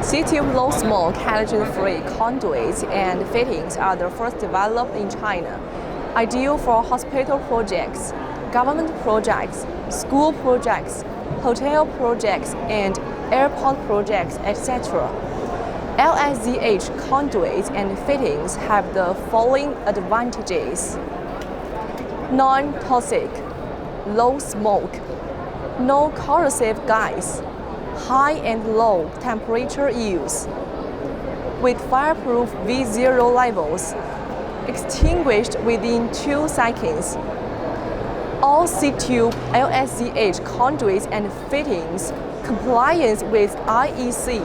Ctube low-smoke halogen-free conduits and fittings are the first developed in China, ideal for hospital projects, government projects, school projects, hotel projects, and airport projects, etc. LSZH conduits and fittings have the following advantages: non-toxic, low smoke, no corrosive gas, high and low temperature use, with fireproof V0 levels, extinguished within 2 seconds. All Ctube LSZH conduits and fittings compliance with IEC,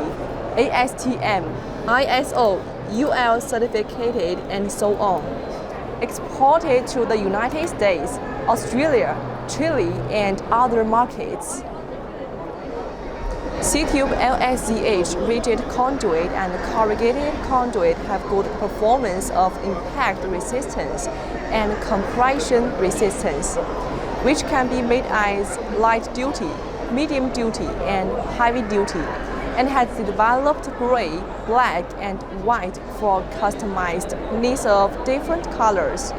ASTM, ISO, UL certificated, and so on. Exported to the United States, Australia, Chile, and other markets. Ctube LSZH rigid conduit and corrugated conduit have good performance of impact resistance and compression resistance, which can be made as light duty, medium duty, and heavy duty, and has developed gray, black, and white for customized needs of different colors.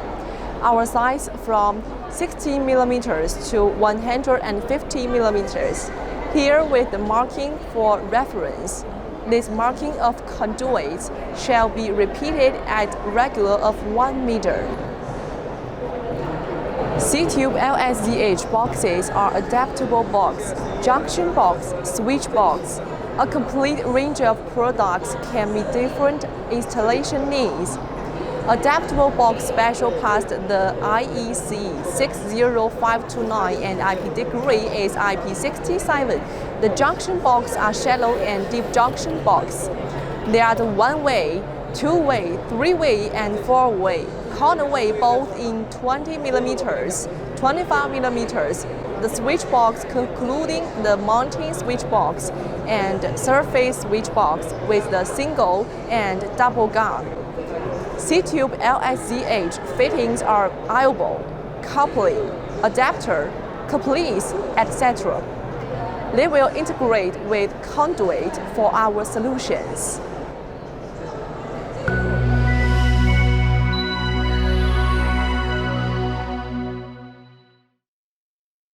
Our size from 60 mm to 150 mm. Here with the marking for reference. This marking of conduits shall be repeated at regular of 1 meter. Ctube LSZH boxes are adaptable box, junction box, switch box. A complete range of products can meet different installation needs. Adaptable box special passed the IEC 60529 and IP degree is IP67. The junction box are shallow and deep junction box. They are the one-way, two-way, three-way, and four-way. Corner-way both in 20 mm, 25 mm. The switch box concluding the mounting switch box and surface switch box with the single and double guard. Ctube LSZH fittings are elbow, coupling, adapter, couplings, etc. They will integrate with conduit for our solutions.